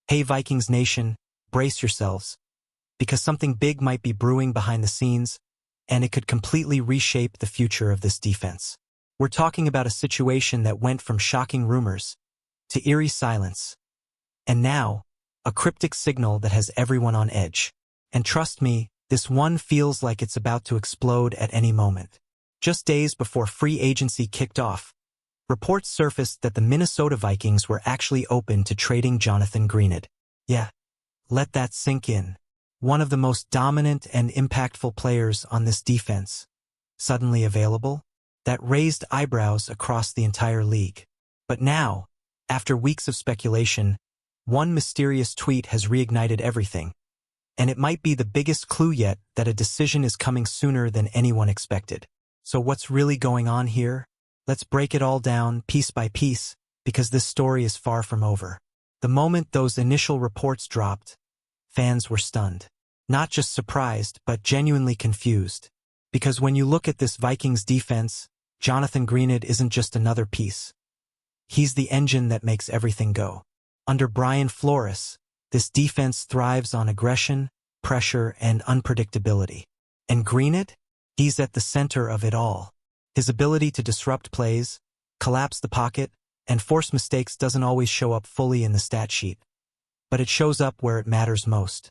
Hey Vikings Nation, brace yourselves, because something big might be brewing behind the scenes, and it could completely reshape the future of this defense. We're talking about a situation that went from shocking rumors to eerie silence, and now, a cryptic signal that has everyone on edge. And trust me, this one feels like it's about to explode at any moment. Just days before free agency kicked off, reports surfaced that the Minnesota Vikings were actually open to trading Jonathan Greenard. Yeah, let that sink in. One of the most dominant and impactful players on this defense, suddenly available? That raised eyebrows across the entire league. But now, after weeks of speculation, one mysterious tweet has reignited everything. And it might be the biggest clue yet that a decision is coming sooner than anyone expected. So what's really going on here? Let's break it all down piece by piece, because this story is far from over. The moment those initial reports dropped, fans were stunned. Not just surprised, but genuinely confused. Because when you look at this Vikings defense, Jonathan Greenard isn't just another piece. He's the engine that makes everything go. Under Brian Flores, this defense thrives on aggression, pressure, and unpredictability. And Greenard? He's at the center of it all. His ability to disrupt plays, collapse the pocket, and force mistakes doesn't always show up fully in the stat sheet. But it shows up where it matters most.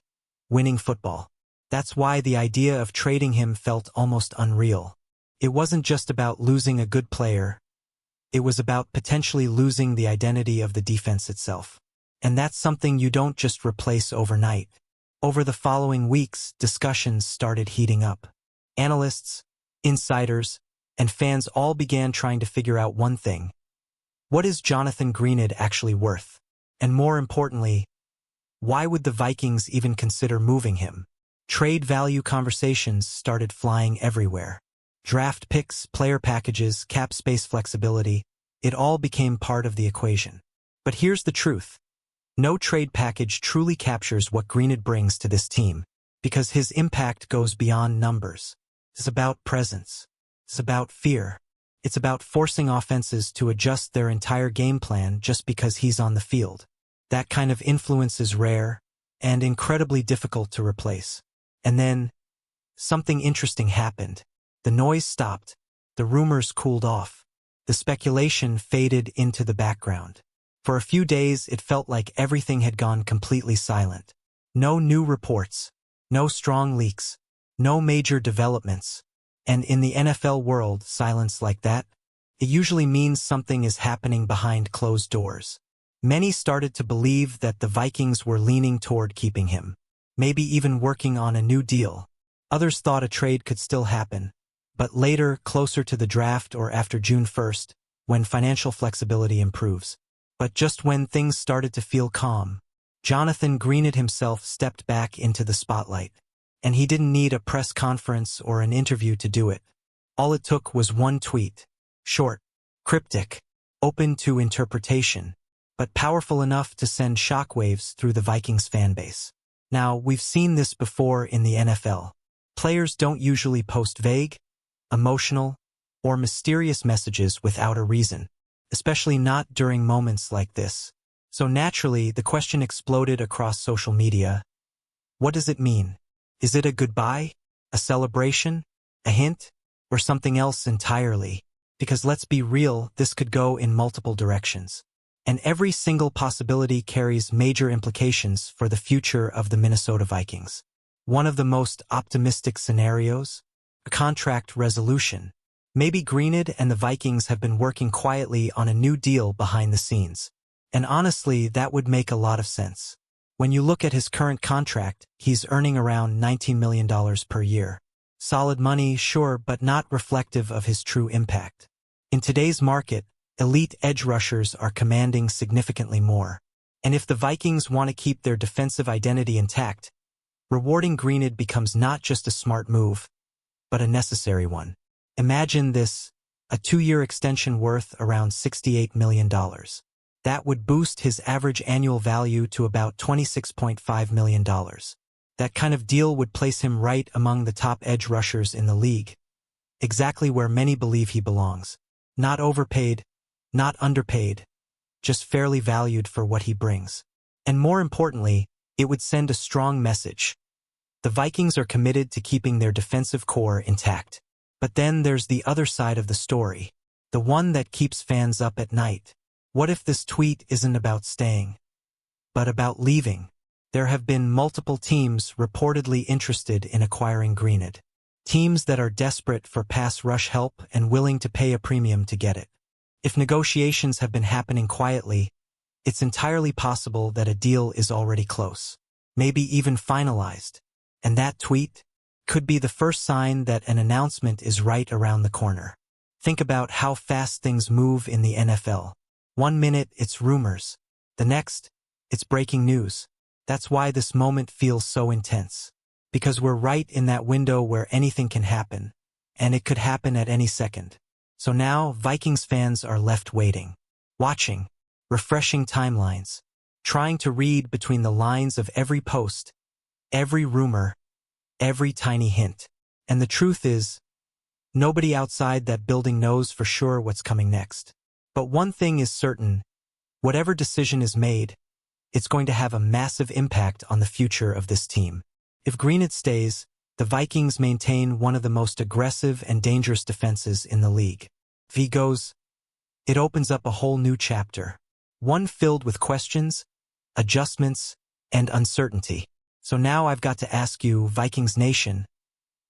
Winning football. That's why the idea of trading him felt almost unreal. It wasn't just about losing a good player. It was about potentially losing the identity of the defense itself. And that's something you don't just replace overnight. Over the following weeks, discussions started heating up. Analysts, insiders, and fans all began trying to figure out one thing. What is Jonathan Greenard actually worth? And more importantly, why would the Vikings even consider moving him? Trade value conversations started flying everywhere. Draft picks, player packages, cap space flexibility, it all became part of the equation. But here's the truth. No trade package truly captures what Greenard brings to this team, because his impact goes beyond numbers. It's about presence. It's about fear. It's about forcing offenses to adjust their entire game plan just because he's on the field. That kind of influence is rare and incredibly difficult to replace. And then, something interesting happened. The noise stopped. The rumors cooled off. The speculation faded into the background. For a few days, it felt like everything had gone completely silent. No new reports. No strong leaks. No major developments. And in the NFL world, silence like that, it usually means something is happening behind closed doors. Many started to believe that the Vikings were leaning toward keeping him, maybe even working on a new deal. Others thought a trade could still happen, but later, closer to the draft or after June 1st, when financial flexibility improves. But just when things started to feel calm, Jonathan Greenard himself stepped back into the spotlight. And he didn't need a press conference or an interview to do it. All it took was one tweet. Short, cryptic, open to interpretation, but powerful enough to send shockwaves through the Vikings fanbase. Now, we've seen this before in the NFL. Players don't usually post vague, emotional, or mysterious messages without a reason, especially not during moments like this. So naturally, the question exploded across social media. What does it mean? Is it a goodbye, a celebration, a hint, or something else entirely? Because let's be real, this could go in multiple directions. And every single possibility carries major implications for the future of the Minnesota Vikings. One of the most optimistic scenarios? A contract resolution. Maybe Greenard and the Vikings have been working quietly on a new deal behind the scenes. And honestly, that would make a lot of sense. When you look at his current contract, he's earning around $19 million per year. Solid money, sure, but not reflective of his true impact. In today's market, elite edge rushers are commanding significantly more. And if the Vikings want to keep their defensive identity intact, rewarding Greenard becomes not just a smart move, but a necessary one. Imagine this, a 2-year extension worth around $68 million. That would boost his average annual value to about $26.5 million. That kind of deal would place him right among the top edge rushers in the league, exactly where many believe he belongs. Not overpaid, not underpaid, just fairly valued for what he brings. And more importantly, it would send a strong message. The Vikings are committed to keeping their defensive core intact. But then there's the other side of the story, the one that keeps fans up at night. What if this tweet isn't about staying, but about leaving? There have been multiple teams reportedly interested in acquiring Greenard. Teams that are desperate for pass rush help and willing to pay a premium to get it. If negotiations have been happening quietly, it's entirely possible that a deal is already close, maybe even finalized. And that tweet could be the first sign that an announcement is right around the corner. Think about how fast things move in the NFL. 1 minute, it's rumors. The next, it's breaking news. That's why this moment feels so intense. Because we're right in that window where anything can happen, and it could happen at any second. So now, Vikings fans are left waiting, watching, refreshing timelines, trying to read between the lines of every post, every rumor, every tiny hint. And the truth is, nobody outside that building knows for sure what's coming next. But one thing is certain, whatever decision is made, it's going to have a massive impact on the future of this team. If Greenard stays, the Vikings maintain one of the most aggressive and dangerous defenses in the league. If he goes, it opens up a whole new chapter. One filled with questions, adjustments, and uncertainty. So now I've got to ask you, Vikings Nation,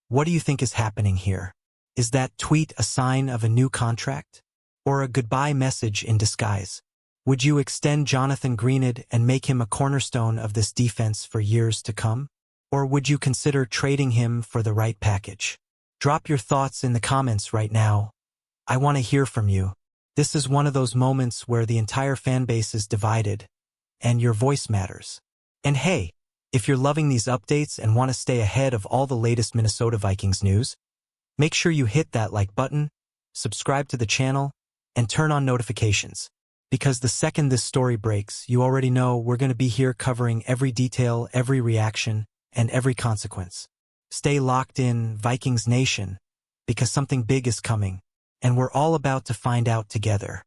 what do you think is happening here? Is that tweet a sign of a new contract? Or a goodbye message in disguise? Would you extend Jonathan Greenard and make him a cornerstone of this defense for years to come? Or would you consider trading him for the right package? Drop your thoughts in the comments right now. I want to hear from you. This is one of those moments where the entire fan base is divided, and your voice matters. And hey, if you're loving these updates and want to stay ahead of all the latest Minnesota Vikings news, make sure you hit that like button, subscribe to the channel, and turn on notifications. Because the second this story breaks, you already know we're going to be here covering every detail, every reaction, and every consequence. Stay locked in, Vikings Nation, because something big is coming, and we're all about to find out together.